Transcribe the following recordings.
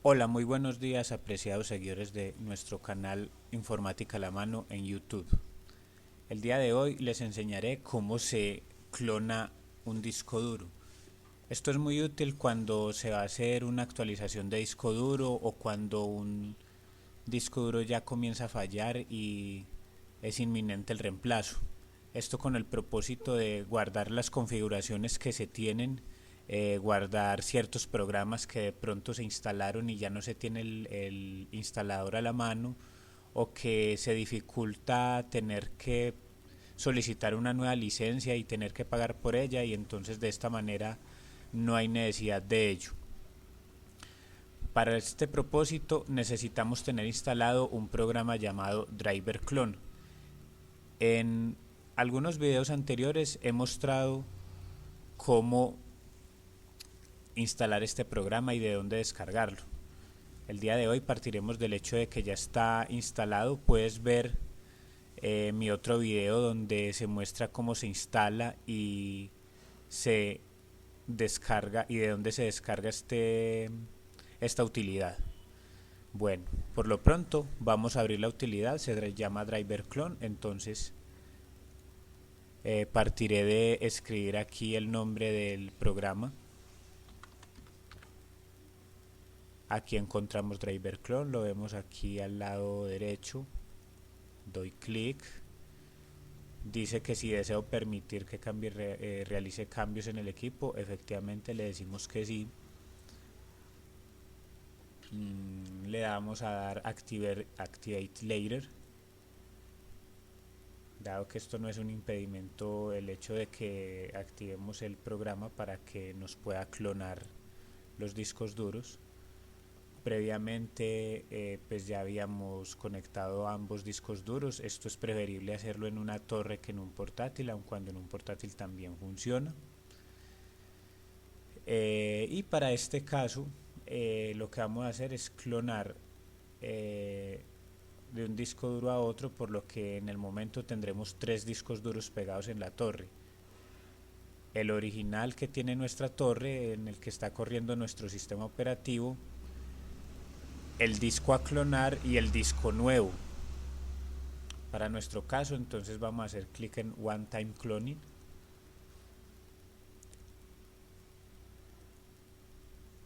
Hola, muy buenos días, apreciados seguidores de nuestro canal Informática a la Mano en YouTube. El día de hoy les enseñaré cómo se clona un disco duro. Esto es muy útil cuando se va a hacer una actualización de disco duro o cuando un disco duro ya comienza a fallar y es inminente el reemplazo. Esto con el propósito de guardar las configuraciones que se tienen, guardar ciertos programas que de pronto se instalaron y ya no se tiene el instalador a la mano, o que se dificulta tener que solicitar una nueva licencia y tener que pagar por ella, y entonces de esta manera no hay necesidad de ello. Para este propósito necesitamos tener instalado un programa llamado Driver Clone. En algunos videos anteriores he mostrado cómo instalar este programa y de dónde descargarlo. El día de hoy partiremos del hecho de que ya está instalado. Puedes ver mi otro video donde se muestra cómo se instala y se descarga y de dónde se descarga esta utilidad. Bueno, por lo pronto vamos a abrir la utilidad, se llama Driver Clone. Entonces partiré de escribir aquí el nombre del programa. Aquí encontramos Driver Clone, lo vemos aquí al lado derecho. Doy clic. Dice que si deseo permitir que realice cambios en el equipo, efectivamente le decimos que sí. Le damos a dar Activate Later. Dado que esto no es un impedimento, el hecho de que activemos el programa para que nos pueda clonar los discos duros. Previamente pues ya habíamos conectado ambos discos duros. Esto es preferible hacerlo en una torre que en un portátil, aun cuando en un portátil también funciona. Y para este caso lo que vamos a hacer es clonar de un disco duro a otro, por lo que en el momento tendremos 3 discos duros pegados en la torre. El original que tiene nuestra torre, en el que está corriendo nuestro sistema operativo, el disco a clonar y el disco nuevo. Para nuestro caso, entonces vamos a hacer clic en One Time Cloning.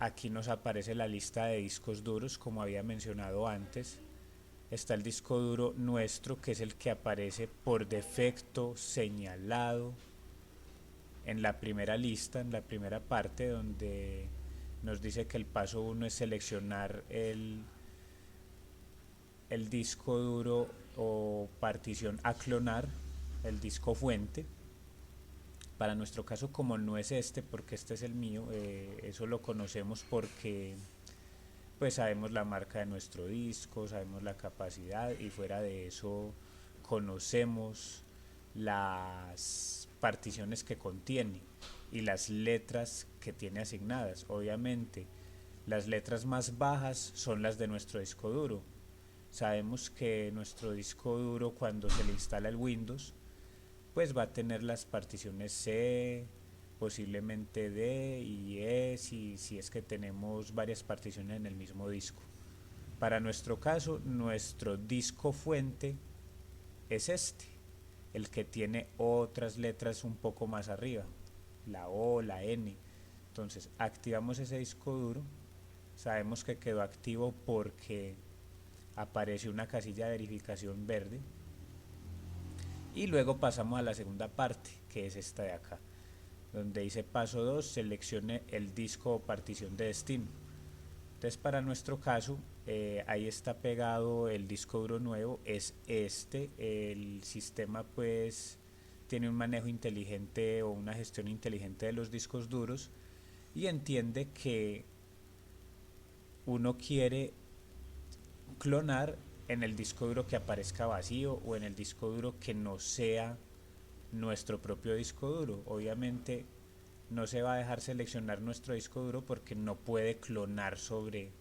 Aquí nos aparece la lista de discos duros, como había mencionado antes. Está el disco duro nuestro, que es el que aparece por defecto señalado en la primera lista, en la primera parte, donde nos dice que el paso 1 es seleccionar el disco duro o partición a clonar, el disco fuente. Para nuestro caso, como no es este, porque este es el mío, eso lo conocemos porque pues sabemos la marca de nuestro disco, sabemos la capacidad, y fuera de eso conocemos las particiones que contiene y las letras que tiene asignadas. Obviamente las letras más bajas son las de nuestro disco duro. Sabemos que nuestro disco duro, cuando se le instala el Windows, pues va a tener las particiones C, posiblemente D y E, si es que tenemos varias particiones en el mismo disco. Para nuestro caso, nuestro disco fuente es este, el que tiene otras letras un poco más arriba, la O, la N. Entonces activamos ese disco duro. Sabemos que quedó activo porque aparece una casilla de verificación verde. Y luego pasamos a la segunda parte, que es esta de acá, donde dice paso 2, seleccione el disco o partición de destino. Entonces para nuestro caso, ahí está pegado el disco duro nuevo, es este. El sistema pues tiene un manejo inteligente o una gestión inteligente de los discos duros, y entiende que uno quiere clonar en el disco duro que aparezca vacío o en el disco duro que no sea nuestro propio disco duro. Obviamente no se va a dejar seleccionar nuestro disco duro porque no puede clonar sobre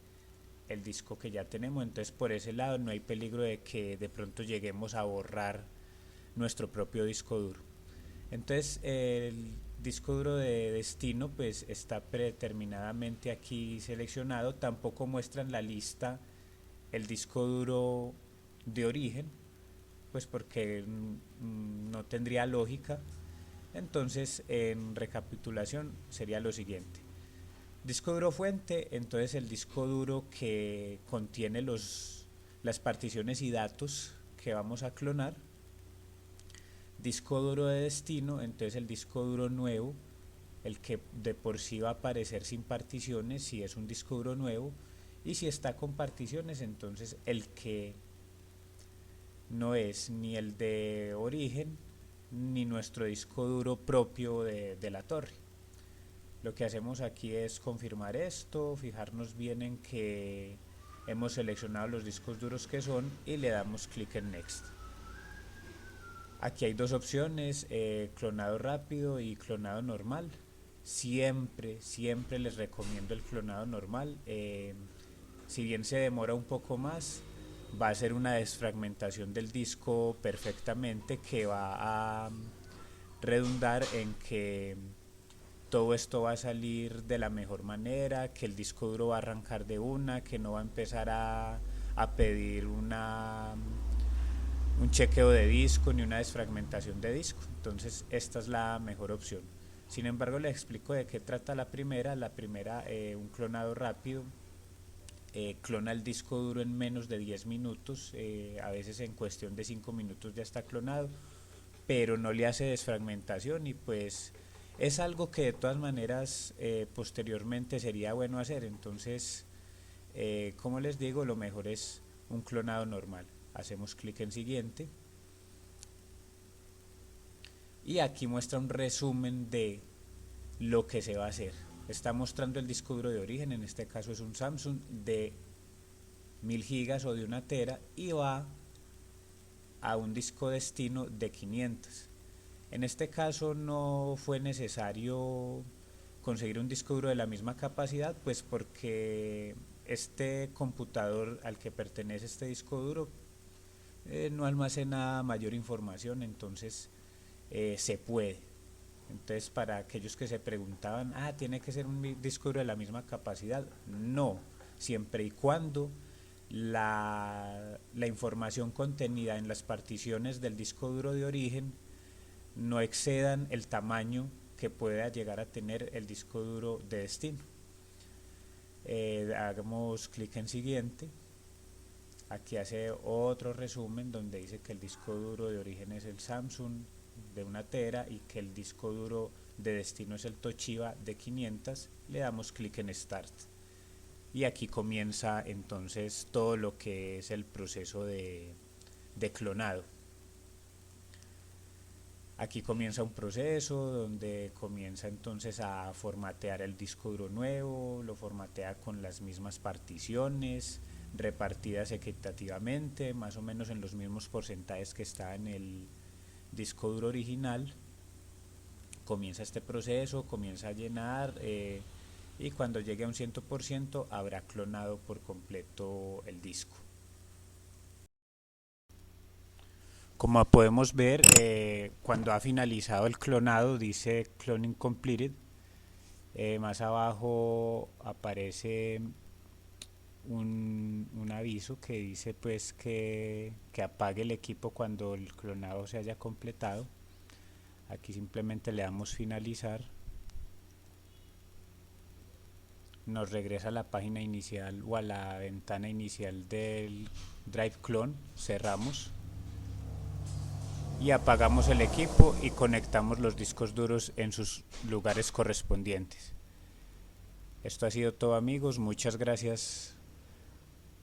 el disco que ya tenemos. Entonces por ese lado no hay peligro de que de pronto lleguemos a borrar nuestro propio disco duro. Entonces disco duro de destino pues está predeterminadamente aquí seleccionado. Tampoco muestra en la lista el disco duro de origen, pues porque no tendría lógica. Entonces, en recapitulación sería lo siguiente: disco duro fuente, entonces el disco duro que contiene las particiones y datos que vamos a clonar. Disco duro de destino, entonces el disco duro nuevo, el que de por sí va a aparecer sin particiones si es un disco duro nuevo, y si está con particiones, entonces el que no es ni el de origen ni nuestro disco duro propio de la torre. Lo que hacemos aquí es confirmar esto, fijarnos bien en que hemos seleccionado los discos duros que son y le damos clic en Next. Aquí hay dos opciones, clonado rápido y clonado normal. Siempre les recomiendo el clonado normal. Si bien se demora un poco más, va a ser una desfragmentación del disco perfectamente, que va a redundar en que todo esto va a salir de la mejor manera, que el disco duro va a arrancar de una, que no va a empezar a pedir un chequeo de disco ni una desfragmentación de disco. Entonces esta es la mejor opción. Sin embargo, les explico de qué trata la primera. La primera, un clonado rápido, clona el disco duro en menos de 10 minutos, a veces en cuestión de 5 minutos ya está clonado, pero no le hace desfragmentación, y pues es algo que de todas maneras posteriormente sería bueno hacer. Entonces, como les digo, lo mejor es un clonado normal. Hacemos clic en siguiente y aquí muestra un resumen de lo que se va a hacer. Está mostrando el disco duro de origen, en este caso es un Samsung de 1000 gigas o de 1 tera, y va a un disco destino de 500. En este caso no fue necesario conseguir un disco duro de la misma capacidad, pues porque este computador al que pertenece este disco duro no almacena mayor información, entonces se puede. Entonces, para aquellos que se preguntaban, tiene que ser un disco duro de la misma capacidad, no, siempre y cuando la información contenida en las particiones del disco duro de origen no excedan el tamaño que pueda llegar a tener el disco duro de destino. Hagamos clic en siguiente. Aquí hace otro resumen donde dice que el disco duro de origen es el Samsung de 1 tera y que el disco duro de destino es el Toshiba de 500. Le damos clic en Start y aquí comienza entonces todo lo que es el proceso de clonado. Aquí comienza un proceso donde comienza entonces a formatear el disco duro nuevo, lo formatea con las mismas particiones, repartidas equitativamente, más o menos en los mismos porcentajes que está en el disco duro original. Comienza este proceso, comienza a llenar, y cuando llegue a un 100% habrá clonado por completo el disco. Como podemos ver, cuando ha finalizado el clonado dice Cloning Completed. Más abajo aparece un aviso que dice pues que apague el equipo cuando el clonado se haya completado. Aquí simplemente le damos finalizar, nos regresa a la página inicial o a la ventana inicial del Drive Clone, cerramos y apagamos el equipo y conectamos los discos duros en sus lugares correspondientes. Esto ha sido todo, amigos, muchas gracias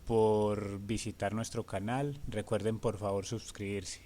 por visitar nuestro canal. Recuerden por favor suscribirse.